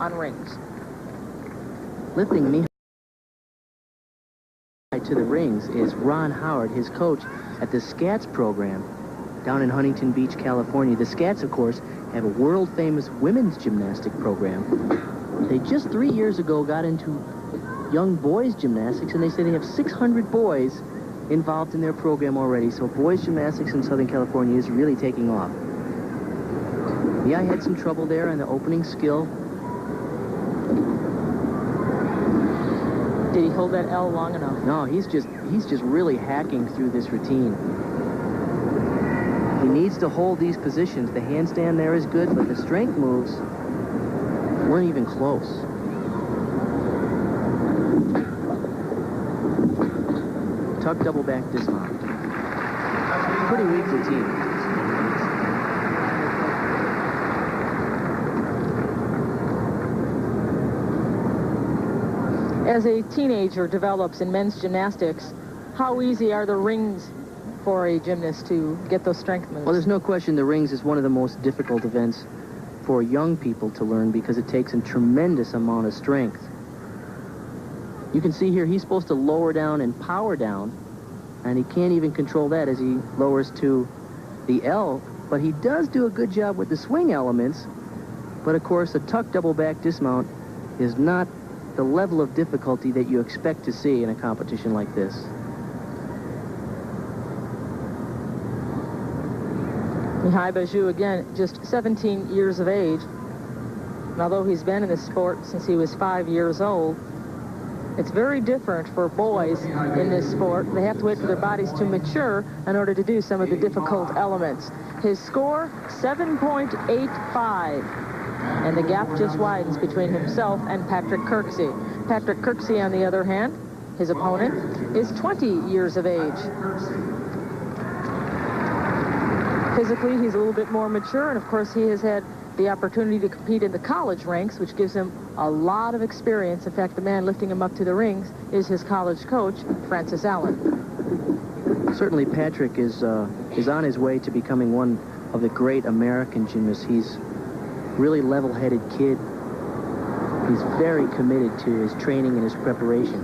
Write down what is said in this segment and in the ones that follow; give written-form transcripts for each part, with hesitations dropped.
on rings. Lifting Mihai to the rings is Ron Howard, his coach at the SCATS program down in Huntington Beach, California. The SCATS, of course, have a world-famous women's gymnastic program. They just 3 years ago got into young boys gymnastics, and they say they have 600 boys involved in their program already. So boys gymnastics in Southern California is really taking off. Yeah, I had some trouble there on the opening skill. Did he hold that L long enough? No, he's just really hacking through this routine. He needs to hold these positions. The handstand there is good, but the strength moves weren't even close. Tuck double back dismount. Pretty weak routine. As a teenager develops in men's gymnastics, how easy are the rings for a gymnast to get those strength moves? Well, there's no question the rings is one of the most difficult events for young people to learn because it takes a tremendous amount of strength. You can see here he's supposed to lower down and power down, and he can't even control that as he lowers to the L, but he does do a good job with the swing elements. But of course, a tuck double back dismount is not the level of difficulty that you expect to see in a competition like this. Mihai Bagiu, again, just 17 years of age. And although he's been in this sport since he was 5 years old, it's very different for boys in this sport. They have to wait for their bodies to mature in order to do some of the difficult elements. His score, 7.85. And the gap just widens between himself and Patrick Kirksey. Patrick Kirksey, on the other hand, his opponent, is 20 years of age. Physically, he's a little bit more mature, and of course, he has had the opportunity to compete in the college ranks, which gives him a lot of experience. In fact, the man lifting him up to the rings is his college coach, Francis Allen. Certainly, Patrick is on his way to becoming one of the great American gymnasts. He's really level-headed kid. He's very committed to his training and his preparation.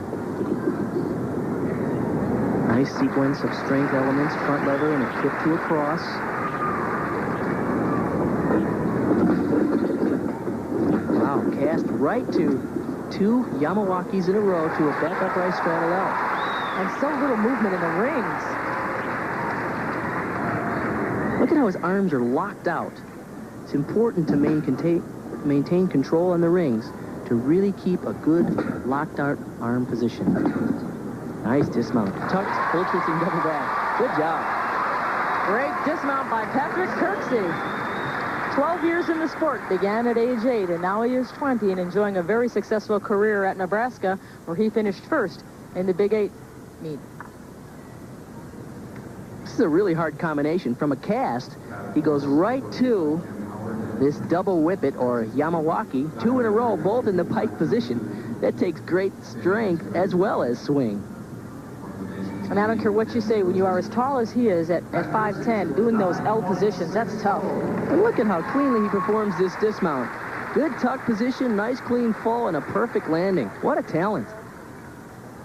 Nice sequence of strength elements, front lever and a kick to a cross. Wow, cast right to 2 Yamawakis in a row to a back upright straddle out. And so little movement in the rings. Look at how his arms are locked out. It's important to maintain control on the rings to really keep a good locked out arm position. Nice dismount. Tucked, full twisting double back. Good job. Great dismount by Patrick Kirksey. 12 years in the sport, began at age 8, and now he is 20 and enjoying a very successful career at Nebraska, where he finished first in the Big 8 meet. This is a really hard combination. From a cast, he goes right to this double whippet or Yamawaki, 2 in a row, both in the pike position. That takes great strength as well as swing. And I don't care what you say, when you are as tall as he is at 5'10", doing those L positions, that's tough. And look at how cleanly he performs this dismount. Good tuck position, nice clean fall, and a perfect landing. What a talent.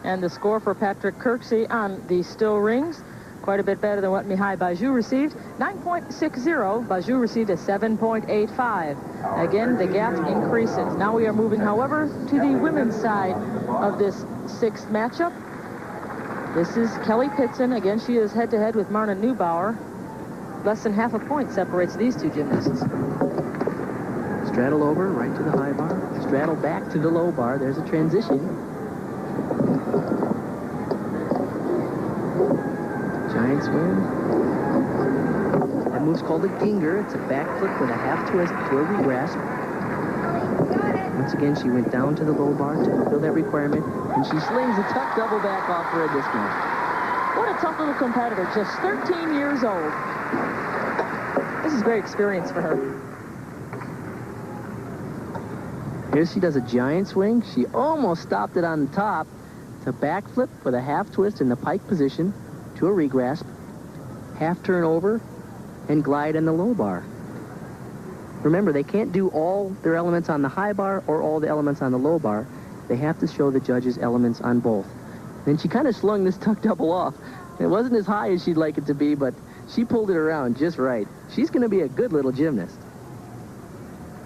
And the score for Patrick Kirksey on the still rings, quite a bit better than what Mihai Bagiu received. 9.60. Bagiu received a 7.85. Again, the gap increases. Now we are moving, however, to the women's side of this 6th matchup. This is Kelly Pitzen. Again, she is head-to-head with Marna Neubauer. Less than half a point separates these two gymnasts. Straddle over, right to the high bar. Straddle back to the low bar. There's a transition. Giant swing. That move's called a ginger. It's a back flip with a half twist to a regrasp. Once again, she went down to the low bar to fulfill that requirement, and she slings a tuck double back off for a dismount. What a tough little competitor, just 13 years old. This is great experience for her. Here she does a giant swing. She almost stopped it on the top. It's a back flip with a half twist in the pike position to a regrasp, half turn over, and glide in the low bar. Remember, they can't do all their elements on the high bar or all the elements on the low bar. They have to show the judges elements on both. Then she kind of slung this tuck double off. It wasn't as high as she'd like it to be, but she pulled it around just right. She's going to be a good little gymnast.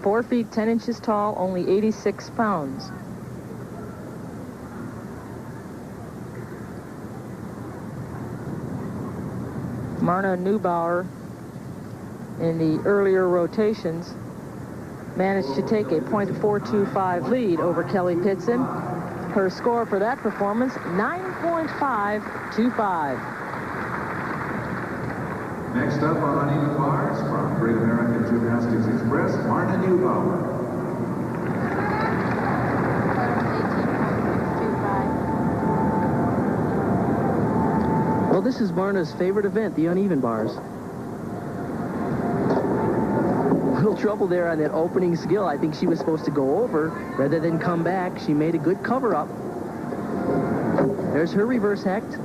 4 feet 10 inches tall, only 86 pounds. Marna Neubauer, in the earlier rotations, managed to take a .425 lead over Kelly Pitzen. Her score for that performance, 9.525. Next up on uneven bars from Great American Gymnastics Express, Marna Neubauer. Well, this is Marna's favorite event, the uneven bars. A little trouble there on that opening skill. I think she was supposed to go over rather than come back. She made a good cover-up. There's her reverse hecht.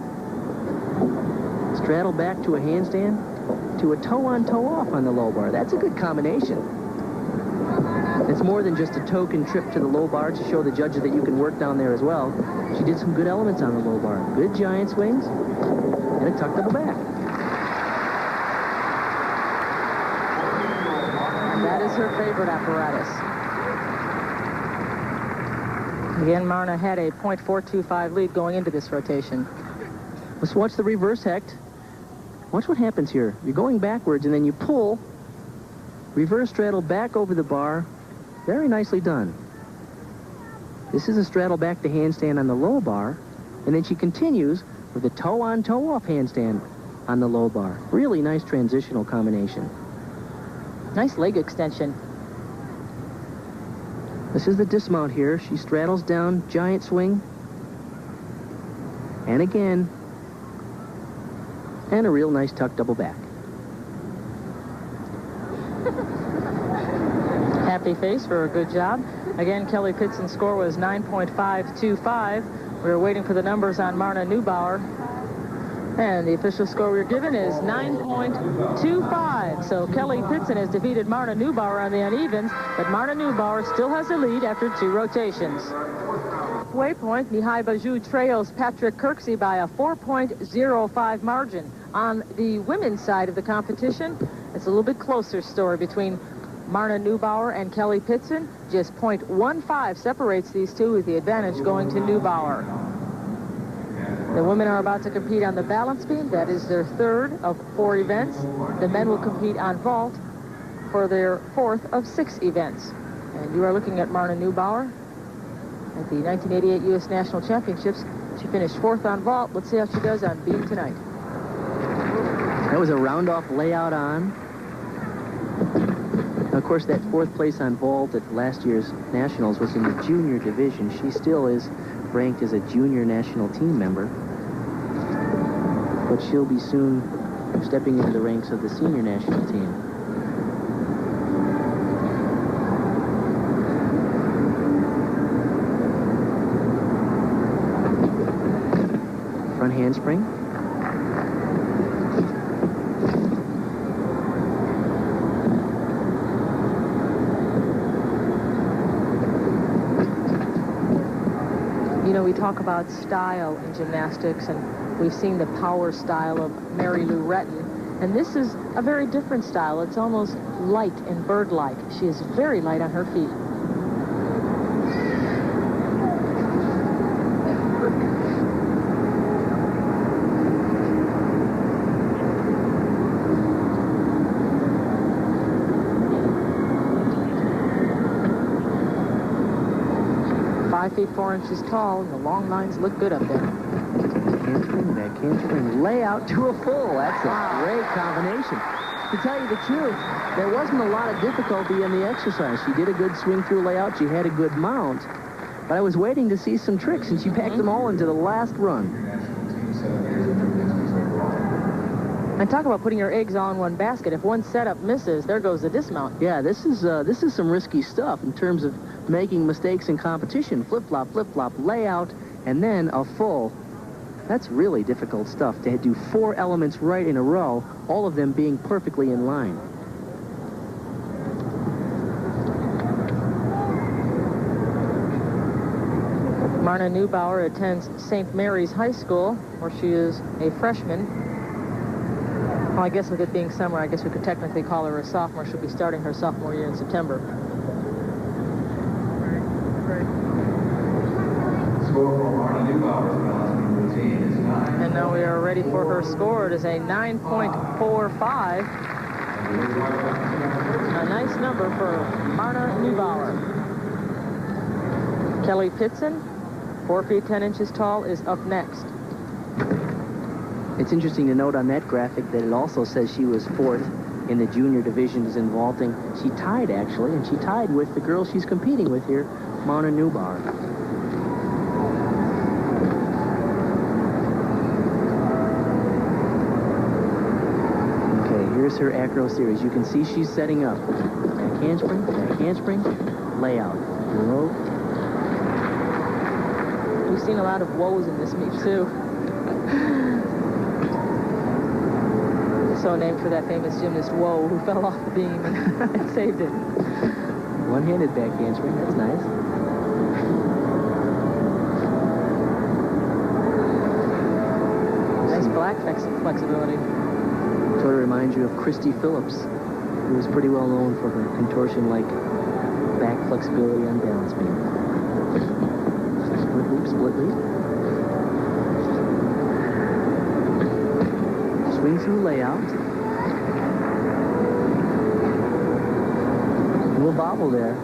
Straddle back to a handstand, to a toe-on, toe-off on the low bar. That's a good combination. It's more than just a token trip to the low bar to show the judges that you can work down there as well. She did some good elements on the low bar. Good giant swings and a tuck double back. And that is her favorite apparatus. Again, Marna had a .425 lead going into this rotation. Let's watch the reverse hecht. Watch what happens here. You're going backwards, and then you pull, reverse straddle back over the bar. Very nicely done. This is a straddle back to handstand on the low bar, and then she continues with a toe-on, toe-off handstand on the low bar. Really nice transitional combination. Nice leg extension. This is the dismount here. She straddles down, giant swing, and again, and a real nice tuck double back. Happy face for a good job. Again, Kelly Pitzen's score was 9.525. We were waiting for the numbers on Marna Neubauer. And the official score we're given is 9.25. So Kelly Pitzen has defeated Marna Neubauer on the unevens, but Marna Neubauer still has the lead after 2 rotations. Waypoint, Mihai Bagiu trails Patrick Kirksey by a 4.05 margin. On the women's side of the competition, it's a little bit closer story between Marna Neubauer and Kelly Pitzen. Just .15 separates these two, with the advantage going to Neubauer. The women are about to compete on the balance beam. That is their 3rd of 4 events. The men will compete on vault for their 4th of 6 events. And you are looking at Marna Neubauer at the 1988 U.S. National Championships. She finished 4th on vault. Let's see how she does on beam tonight. That was a round-off layout on. Of course, that 4th place on vault at last year's Nationals was in the junior division. She still is ranked as a junior national team member, but she'll be soon stepping into the ranks of the senior national team. Front handspring. You know, we talk about style in gymnastics, and we've seen the power style of Mary Lou Retton, and this is a very different style. It's almost light and bird-like. She is very light on her feet. Feet 4 inches tall, and the long lines look good up there. Back handspring, layout to a full. That's a great combination. To tell you the truth, there wasn't a lot of difficulty in the exercise. She did a good swing through layout. She had a good mount. But I was waiting to see some tricks, and she packed them all into the last run. And talk about putting your eggs all in one basket. If one setup misses, there goes the dismount. Yeah, this is some risky stuff in terms of making mistakes in competition. Flip-flop, layout, and then a full. That's really difficult stuff, to do 4 elements right in a row, all of them being perfectly in line. Marna Neubauer attends St. Mary's High School, where she is a freshman. Well, I guess with it being summer, I guess we could technically call her a sophomore. She'll be starting her sophomore year in September. Score for Marna Neubauer's balancing routine is 9. And now we are ready for her score. It is a 9.45. A nice number for Marna Neubauer. Kelly Pitzen, 4 feet 10 inches tall, is up next. It's interesting to note on that graphic that it also says she was 4th in the junior divisions in vaulting. She tied, actually, and she tied with the girl she's competing with here, Marna Neubauer. Okay, here's her acro series. You can see she's setting up. Back handspring, layout. Row. We've seen a lot of woes in this meet, too. So named for that famous gymnast Woe who fell off the beam and saved it. One-handed back handspring, that's nice. Nice black flexibility. Sort of reminds you of Christy Phillips, who was pretty well known for her contortion-like back flexibility on balance beam. Split leap. Swing through layout. A little bobble there.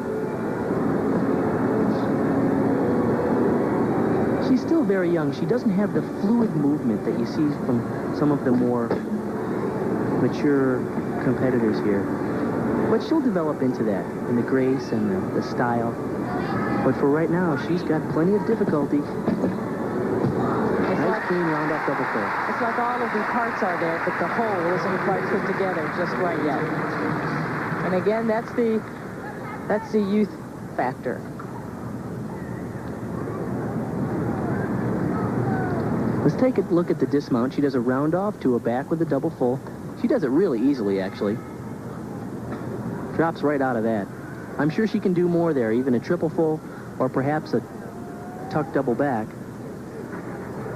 She's still very young. She doesn't have the fluid movement that you see from some of the more mature competitors here. But she'll develop into that, in the grace and the style. But for right now, she's got plenty of difficulty. Nice clean round off double full. It's like all of the parts are there, but the whole isn't quite put together just right yet. And again, that's the youth factor. Let's take a look at the dismount. She does a round off to a back with a double full. She does it really easily, actually. Drops right out of that. I'm sure she can do more there, even a triple full or perhaps a tuck double back.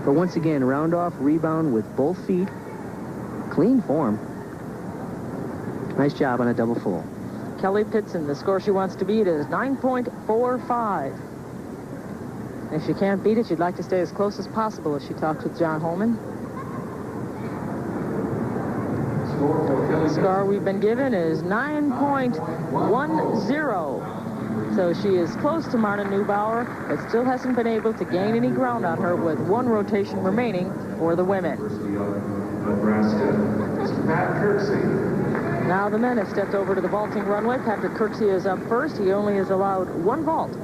But once again, round off, rebound with both feet. Clean form. Nice job on a double full. Kelly Pitzen, the score she wants to beat is 9.45. If she can't beat it, she'd like to stay as close as possible as she talks with John Holman. The score we've been given is 9.10. So she is close to Marna Neubauer, but still hasn't been able to gain any ground on her with 1 rotation remaining for the women. Nebraska, Mr. Pat Kirksey. Now the men have stepped over to the vaulting runway. Patrick Kirksey is up first. He only is allowed 1 vault. In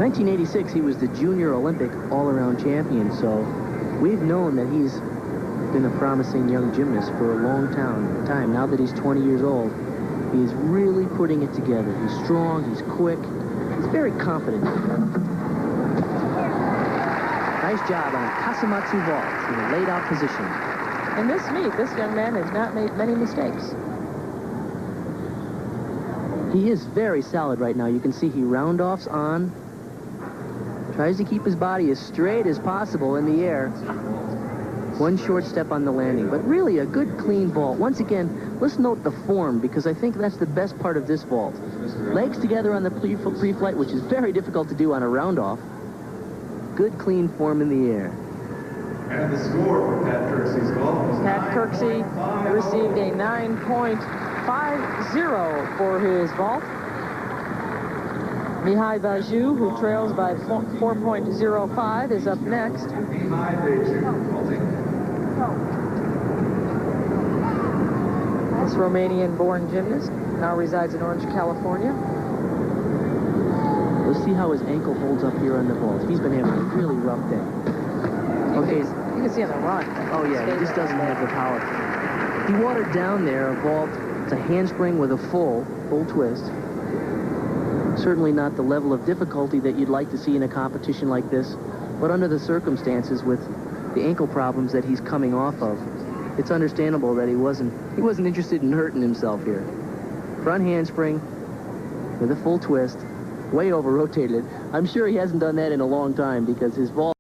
1986, he was the junior Olympic all-around champion, so we've known that he's been a promising young gymnast for a long time. Now that he's 20 years old, he's really putting it together. He's strong, he's quick, he's very confident. Nice job on a Kasamatsu vault in a laid-out position. In this meet, this young man has not made many mistakes. He is very solid right now. You can see he round-offs on, tries to keep his body as straight as possible in the air. 1 short step on the landing, but really a good clean vault. Once again, let's note the form, because I think that's the best part of this vault. Legs together on the pre-flight, which is very difficult to do on a round-off. Good clean form in the air. And the score for Pat Kirksey's vault was Pat Kirksey received a 9.50 for his vault. Mihai Bagiu, who trails by 4.05, is up next. Mihai Bagiu, vaulting. This Romanian-born gymnast now resides in Orange, California. Let's see how his ankle holds up here on the vault. He's been having a really rough day. Okay. You can see on the run. Oh, yeah, he just doesn't have the power. He watered down there a vault. It's a handspring with a full twist. Certainly not the level of difficulty that you'd like to see in a competition like this, but under the circumstances with the ankle problems that he's coming off of, it's understandable that he wasn't interested in hurting himself here. Front handspring with a full twist. way over-rotated it. I'm sure he hasn't done that in a long time because his vault